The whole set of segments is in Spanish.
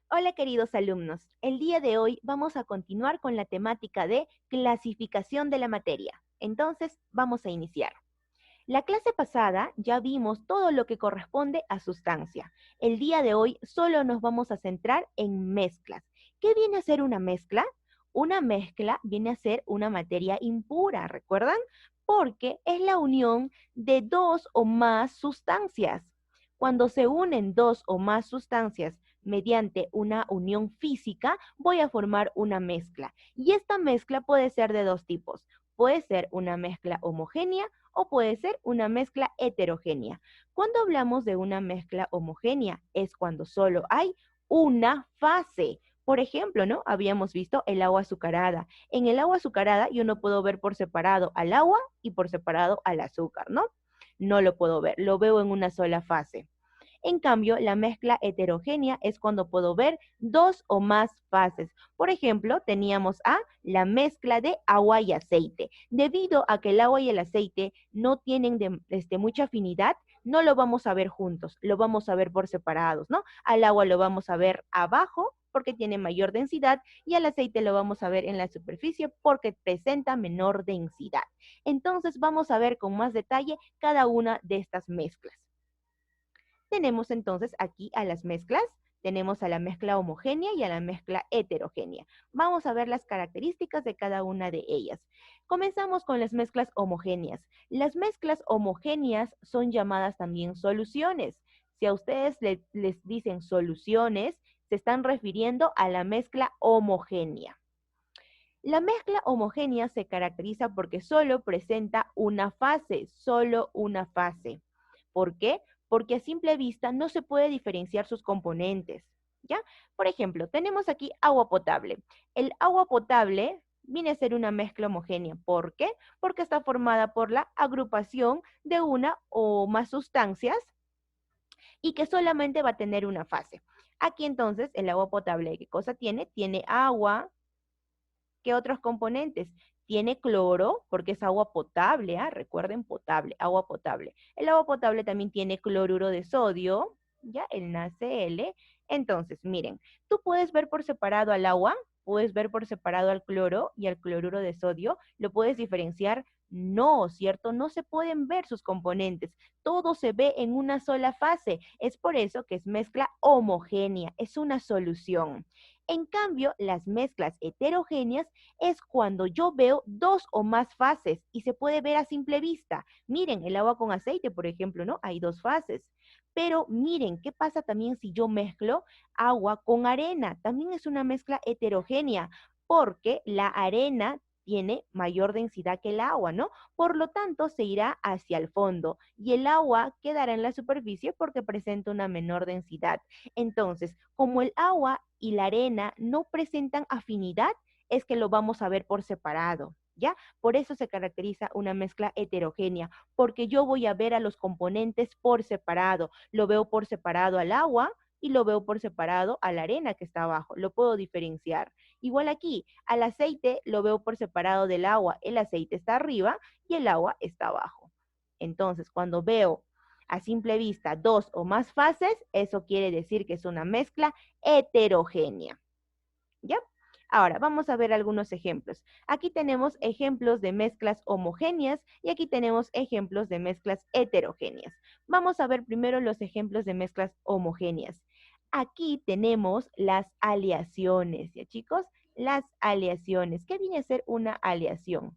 Hola queridos alumnos, el día de hoy vamos a continuar con la temática de clasificación de la materia. Entonces, vamos a iniciar. La clase pasada ya vimos todo lo que corresponde a sustancia. El día de hoy solo nos vamos a centrar en mezclas. ¿Qué viene a ser una mezcla? Una mezcla viene a ser una materia impura, ¿recuerdan? Porque es la unión de dos o más sustancias. Cuando se unen dos o más sustancias mediante una unión física, voy a formar una mezcla. Y esta mezcla puede ser de dos tipos. Puede ser una mezcla homogénea o puede ser una mezcla heterogénea. Cuando hablamos de una mezcla homogénea es cuando solo hay una fase. Por ejemplo, ¿no? Habíamos visto el agua azucarada. En el agua azucarada yo no puedo ver por separado al agua y por separado al azúcar, ¿no? No lo puedo ver, lo veo en una sola fase. En cambio, la mezcla heterogénea es cuando puedo ver dos o más fases. Por ejemplo, teníamos la mezcla de agua y aceite. Debido a que el agua y el aceite no tienen mucha afinidad, no lo vamos a ver juntos, lo vamos a ver por separados, ¿no? Al agua lo vamos a ver abajo porque tiene mayor densidad y al aceite lo vamos a ver en la superficie porque presenta menor densidad. Entonces vamos a ver con más detalle cada una de estas mezclas. Tenemos entonces aquí a las mezclas, tenemos a la mezcla homogénea y a la mezcla heterogénea. Vamos a ver las características de cada una de ellas. Comenzamos con las mezclas homogéneas. Las mezclas homogéneas son llamadas también soluciones. Si a ustedes les dicen soluciones, se están refiriendo a la mezcla homogénea. La mezcla homogénea se caracteriza porque solo presenta una fase, solo una fase. ¿Por qué? Porque a simple vista no se puede diferenciar sus componentes, ¿ya? Por ejemplo, tenemos aquí agua potable. El agua potable viene a ser una mezcla homogénea. ¿Por qué? Porque está formada por la agrupación de una o más sustancias y que solamente va a tener una fase. Aquí entonces el agua potable, ¿qué cosa tiene? Tiene agua. ¿Qué otros componentes? Tiene cloro, porque es agua potable, recuerden, potable, agua potable. El agua potable también tiene cloruro de sodio, ¿ya? El NaCl. Entonces, miren, tú puedes ver por separado al agua, puedes ver por separado al cloro y al cloruro de sodio, ¿lo puedes diferenciar? No, ¿cierto? No se pueden ver sus componentes. Todo se ve en una sola fase. Es por eso que es mezcla homogénea, es una solución. En cambio, las mezclas heterogéneas es cuando yo veo dos o más fases y se puede ver a simple vista. Miren, el agua con aceite, por ejemplo, ¿no? Hay dos fases. Pero miren, ¿qué pasa también si yo mezclo agua con arena? También es una mezcla heterogénea porque la arena tiene mayor densidad que el agua, ¿no? Por lo tanto, se irá hacia el fondo y el agua quedará en la superficie porque presenta una menor densidad. Entonces, como el agua y la arena no presentan afinidad, es que lo vamos a ver por separado, ¿ya? Por eso se caracteriza una mezcla heterogénea, porque yo voy a ver a los componentes por separado. Lo veo por separado al agua y lo veo por separado a la arena que está abajo. Lo puedo diferenciar. Igual aquí, al aceite lo veo por separado del agua. El aceite está arriba y el agua está abajo. Entonces, cuando veo a simple vista dos o más fases, eso quiere decir que es una mezcla heterogénea. ¿Ya? Ahora, vamos a ver algunos ejemplos. Aquí tenemos ejemplos de mezclas homogéneas y aquí tenemos ejemplos de mezclas heterogéneas. Vamos a ver primero los ejemplos de mezclas homogéneas. Aquí tenemos las aleaciones, ¿ya chicos? Las aleaciones. ¿Qué viene a ser una aleación?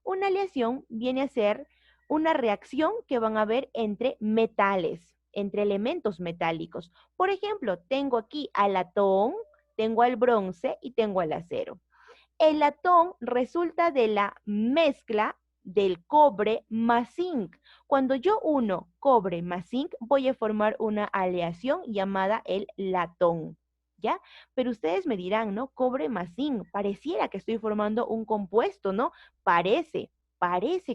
Una aleación viene a ser una reacción que van a haber entre metales, entre elementos metálicos. Por ejemplo, tengo aquí al latón, tengo al bronce y tengo al acero. El latón resulta de la mezcla del cobre más zinc. Cuando yo uno cobre más zinc, voy a formar una aleación llamada el latón. ¿Ya? Pero ustedes me dirán, ¿no? Cobre más zinc, pareciera que estoy formando un compuesto, ¿no? Parece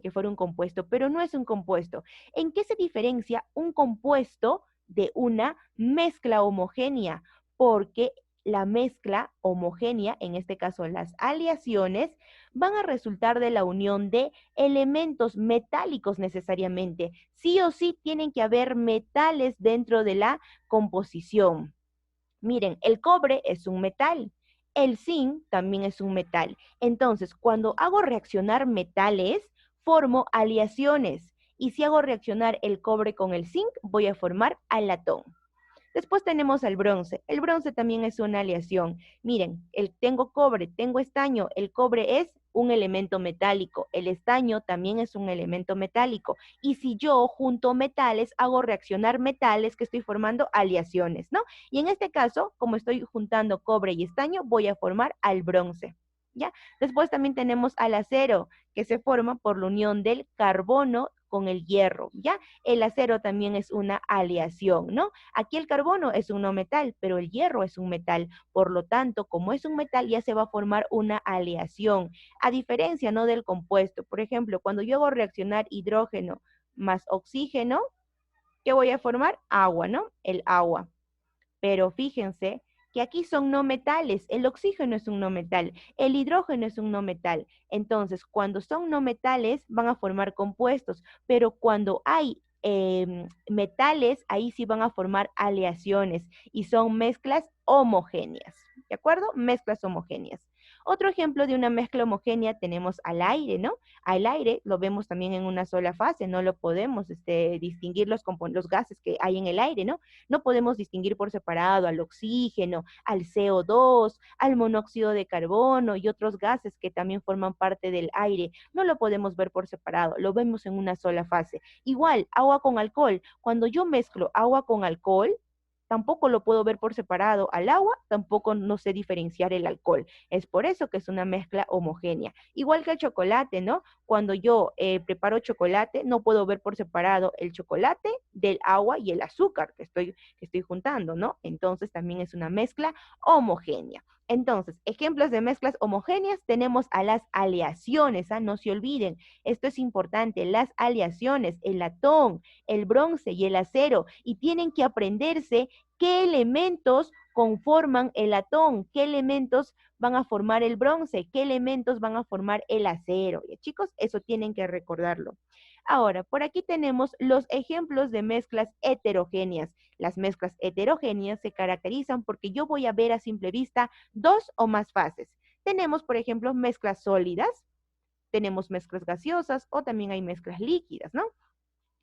que fuera un compuesto, pero no es un compuesto. ¿En qué se diferencia un compuesto de una mezcla homogénea? Porque la mezcla homogénea, en este caso las aleaciones, van a resultar de la unión de elementos metálicos necesariamente. Sí o sí tienen que haber metales dentro de la composición. Miren, el cobre es un metal. El zinc también es un metal. Entonces, cuando hago reaccionar metales, formo aleaciones. Y si hago reaccionar el cobre con el zinc, voy a formar alatón. Después tenemos al bronce. El bronce también es una aleación. Miren, tengo cobre, tengo estaño. El cobre es un elemento metálico. El estaño también es un elemento metálico. Y si yo junto metales, hago reaccionar metales que estoy formando aleaciones, ¿no? Y en este caso, como estoy juntando cobre y estaño, voy a formar al bronce. ¿Ya? Después también tenemos al acero, que se forma por la unión del carbono con el hierro, ¿ya? El acero también es una aleación, ¿no? Aquí el carbono es un no metal, pero el hierro es un metal. Por lo tanto, como es un metal, ya se va a formar una aleación. A diferencia, ¿no? Del compuesto. Por ejemplo, cuando yo hago reaccionar hidrógeno más oxígeno, ¿qué voy a formar? Agua, ¿no? El agua. Pero fíjense que aquí son no metales. El oxígeno es un no metal, el hidrógeno es un no metal. Entonces, cuando son no metales, van a formar compuestos, pero cuando hay metales, ahí sí van a formar aleaciones y son mezclas homogéneas. ¿De acuerdo? Mezclas homogéneas. Otro ejemplo de una mezcla homogénea tenemos al aire, ¿no? Al aire lo vemos también en una sola fase, no lo podemos distinguir los gases que hay en el aire, ¿no? No podemos distinguir por separado al oxígeno, al CO2, al monóxido de carbono y otros gases que también forman parte del aire. No lo podemos ver por separado, lo vemos en una sola fase. Igual, agua con alcohol. Cuando yo mezclo agua con alcohol, tampoco lo puedo ver por separado al agua, tampoco no sé diferenciar el alcohol. Es por eso que es una mezcla homogénea. Igual que el chocolate, ¿no? Cuando yo preparo chocolate, no puedo ver por separado el chocolate del agua y el azúcar que estoy juntando, ¿no? Entonces también es una mezcla homogénea. Entonces, ejemplos de mezclas homogéneas tenemos a las aleaciones, ¿ah? No se olviden, esto es importante, las aleaciones, el latón, el bronce y el acero, y tienen que aprenderse qué elementos conforman el latón, qué elementos van a formar el bronce, qué elementos van a formar el acero. ¿Ya, chicos? Eso tienen que recordarlo. Ahora, por aquí tenemos los ejemplos de mezclas heterogéneas. Las mezclas heterogéneas se caracterizan porque yo voy a ver a simple vista dos o más fases. Tenemos, por ejemplo, mezclas sólidas, tenemos mezclas gaseosas o también hay mezclas líquidas, ¿no?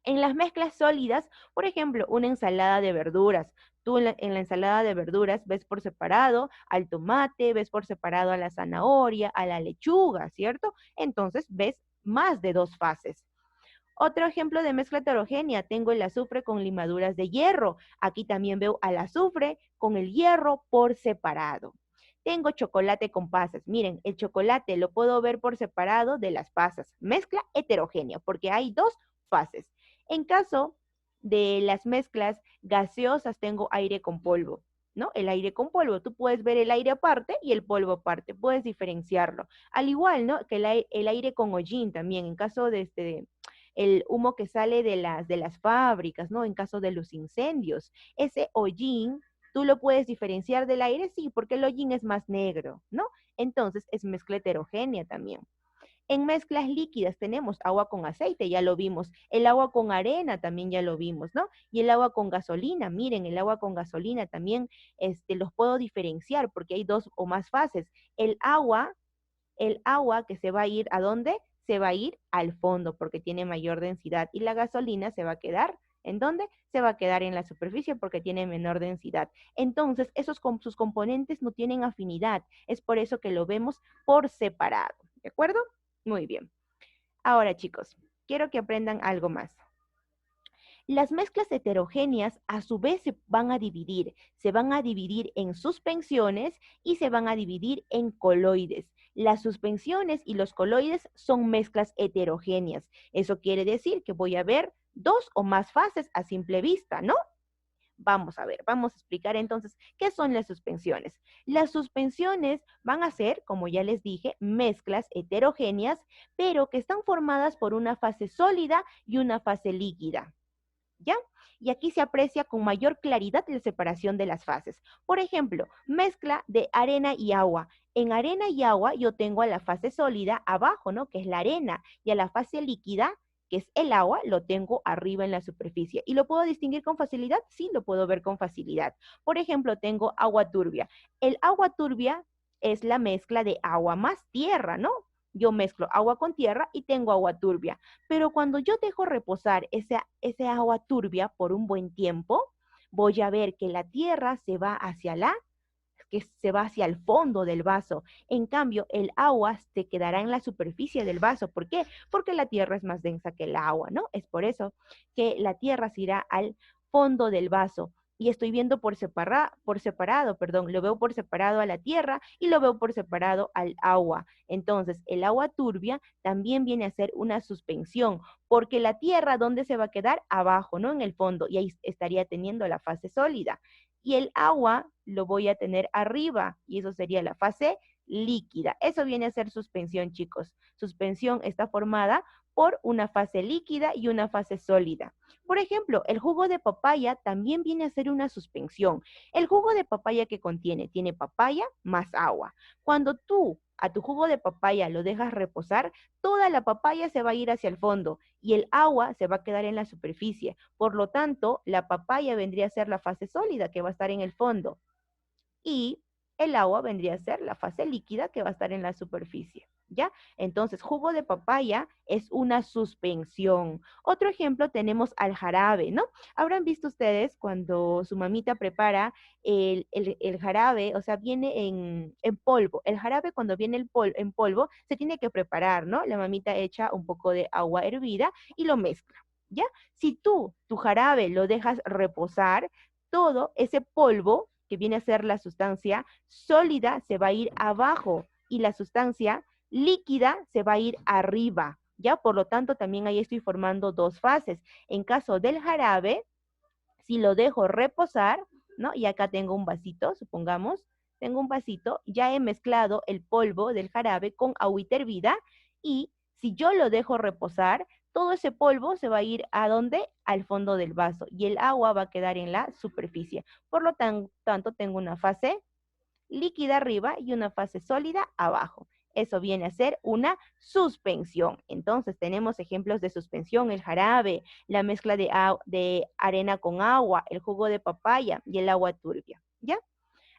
En las mezclas sólidas, por ejemplo, una ensalada de verduras. Tú en la ensalada de verduras ves por separado al tomate, ves por separado a la zanahoria, a la lechuga, ¿cierto? Entonces ves más de dos fases. Otro ejemplo de mezcla heterogénea, tengo el azufre con limaduras de hierro. Aquí también veo al azufre con el hierro por separado. Tengo chocolate con pasas. Miren, el chocolate lo puedo ver por separado de las pasas. Mezcla heterogénea, porque hay dos fases. En caso de las mezclas gaseosas, tengo aire con polvo, ¿no? El aire con polvo. Tú puedes ver el aire aparte y el polvo aparte. Puedes diferenciarlo. Al igual, ¿no? Que el aire con hollín también, en caso de el humo que sale de las fábricas, ¿no? En caso de los incendios. Ese hollín, ¿tú lo puedes diferenciar del aire? Sí, porque el hollín es más negro, ¿no? Entonces es mezcla heterogénea también. En mezclas líquidas tenemos agua con aceite, ya lo vimos. El agua con arena también ya lo vimos, ¿no? Y el agua con gasolina, miren, el agua con gasolina también los puedo diferenciar porque hay dos o más fases. El agua que se va a ir, ¿a dónde? Se va a ir al fondo porque tiene mayor densidad y la gasolina se va a quedar, ¿en dónde? Se va a quedar en la superficie porque tiene menor densidad. Entonces, sus componentes no tienen afinidad. Es por eso que lo vemos por separado, ¿de acuerdo? Muy bien. Ahora, chicos, quiero que aprendan algo más. Las mezclas heterogéneas a su vez se van a dividir en suspensiones y se van a dividir en coloides. Las suspensiones y los coloides son mezclas heterogéneas. Eso quiere decir que voy a ver dos o más fases a simple vista, ¿no? Vamos a ver, vamos a explicar entonces qué son las suspensiones. Las suspensiones van a ser, como ya les dije, mezclas heterogéneas, pero que están formadas por una fase sólida y una fase líquida. ¿Ya? Y aquí se aprecia con mayor claridad la separación de las fases. Por ejemplo, mezcla de arena y agua. En arena y agua yo tengo a la fase sólida abajo, ¿no? Que es la arena, y a la fase líquida que es el agua, lo tengo arriba en la superficie. ¿Y lo puedo distinguir con facilidad? Sí, lo puedo ver con facilidad. Por ejemplo, tengo agua turbia. El agua turbia es la mezcla de agua más tierra, ¿no? Yo mezclo agua con tierra y tengo agua turbia. Pero cuando yo dejo reposar ese agua turbia por un buen tiempo, voy a ver que la tierra se va hacia el fondo del vaso. En cambio, el agua se quedará en la superficie del vaso. ¿Por qué? Porque la tierra es más densa que el agua, ¿no? Es por eso que la tierra se irá al fondo del vaso. Y estoy viendo por separado, perdón, lo veo por separado a la tierra y lo veo por separado al agua. Entonces, el agua turbia también viene a ser una suspensión, porque la tierra, ¿dónde se va a quedar? Abajo, ¿no? En el fondo, y ahí estaría teniendo la fase sólida. Y el agua lo voy a tener arriba, y eso sería la fase líquida. Eso viene a ser suspensión, chicos. Suspensión está formada por una fase líquida y una fase sólida. Por ejemplo, el jugo de papaya también viene a ser una suspensión. El jugo de papaya que tiene papaya más agua. Cuando tú a tu jugo de papaya lo dejas reposar, toda la papaya se va a ir hacia el fondo y el agua se va a quedar en la superficie. Por lo tanto, la papaya vendría a ser la fase sólida que va a estar en el fondo y el agua vendría a ser la fase líquida que va a estar en la superficie. ¿Ya? Entonces, jugo de papaya es una suspensión. Otro ejemplo tenemos al jarabe, ¿no? Habrán visto ustedes cuando su mamita prepara el jarabe, o sea, viene en polvo. El jarabe cuando viene en polvo se tiene que preparar, ¿no? La mamita echa un poco de agua hervida y lo mezcla, ¿ya? Si tú tu jarabe lo dejas reposar, todo ese polvo que viene a ser la sustancia sólida se va a ir abajo y la sustancia líquida se va a ir arriba, ¿ya? Por lo tanto, también ahí estoy formando dos fases. En caso del jarabe, si lo dejo reposar, ¿no? Y acá tengo un vasito, supongamos, tengo un vasito, ya he mezclado el polvo del jarabe con agüita hervida y si yo lo dejo reposar, todo ese polvo se va a ir ¿a dónde? Al fondo del vaso y el agua va a quedar en la superficie. Por lo tanto, tengo una fase líquida arriba y una fase sólida abajo. Eso viene a ser una suspensión. Entonces tenemos ejemplos de suspensión, el jarabe, la mezcla de arena con agua, el jugo de papaya y el agua turbia. ¿Ya?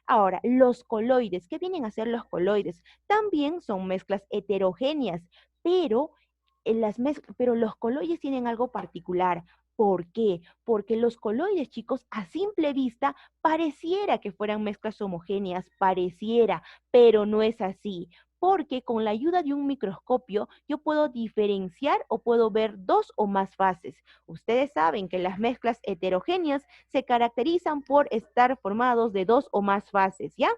Ahora, los coloides, ¿qué vienen a ser los coloides? También son mezclas heterogéneas, pero, pero los coloides tienen algo particular. ¿Por qué? Porque los coloides, chicos, a simple vista pareciera que fueran mezclas homogéneas, pareciera, pero no es así. Porque con la ayuda de un microscopio yo puedo diferenciar o puedo ver dos o más fases. Ustedes saben que las mezclas heterogéneas se caracterizan por estar formados de dos o más fases, ¿ya?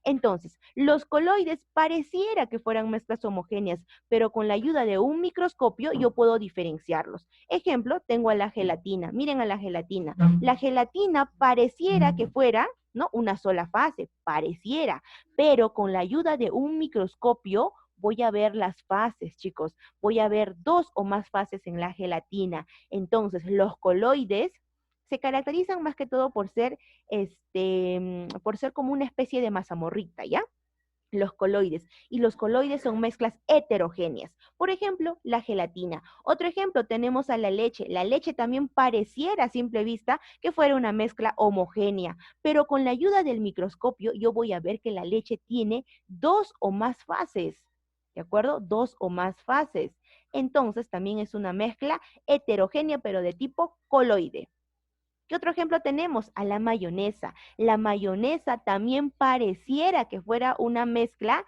Entonces, los coloides pareciera que fueran mezclas homogéneas, pero con la ayuda de un microscopio yo puedo diferenciarlos. Ejemplo, tengo a la gelatina. Miren a la gelatina. La gelatina pareciera que fuera, ¿no? Una sola fase, pareciera, pero con la ayuda de un microscopio voy a ver las fases, chicos. Voy a ver dos o más fases en la gelatina. Entonces, los coloides se caracterizan más que todo por ser como una especie de mazamorrita, ¿ya? Los coloides. Y los coloides son mezclas heterogéneas. Por ejemplo, la gelatina. Otro ejemplo tenemos a la leche. La leche también pareciera a simple vista que fuera una mezcla homogénea, pero con la ayuda del microscopio yo voy a ver que la leche tiene dos o más fases. ¿De acuerdo? Dos o más fases. Entonces también es una mezcla heterogénea, pero de tipo coloide. ¿Qué otro ejemplo tenemos? A la mayonesa. La mayonesa también pareciera que fuera una mezcla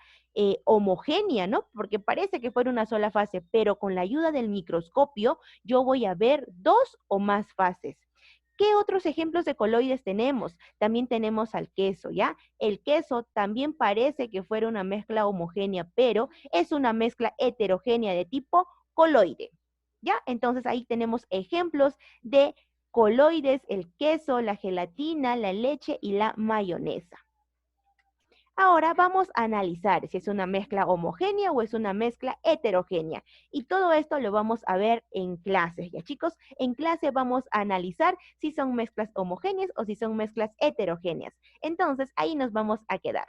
homogénea, ¿no? Porque parece que fuera una sola fase, pero con la ayuda del microscopio yo voy a ver dos o más fases. ¿Qué otros ejemplos de coloides tenemos? También tenemos al queso, ¿ya? El queso también parece que fuera una mezcla homogénea, pero es una mezcla heterogénea de tipo coloide, ¿ya? Entonces ahí tenemos ejemplos de coloides, el queso, la gelatina, la leche y la mayonesa. Ahora vamos a analizar si es una mezcla homogénea o es una mezcla heterogénea. Y todo esto lo vamos a ver en clases, ¿ya chicos? En clase vamos a analizar si son mezclas homogéneas o si son mezclas heterogéneas. Entonces, ahí nos vamos a quedar.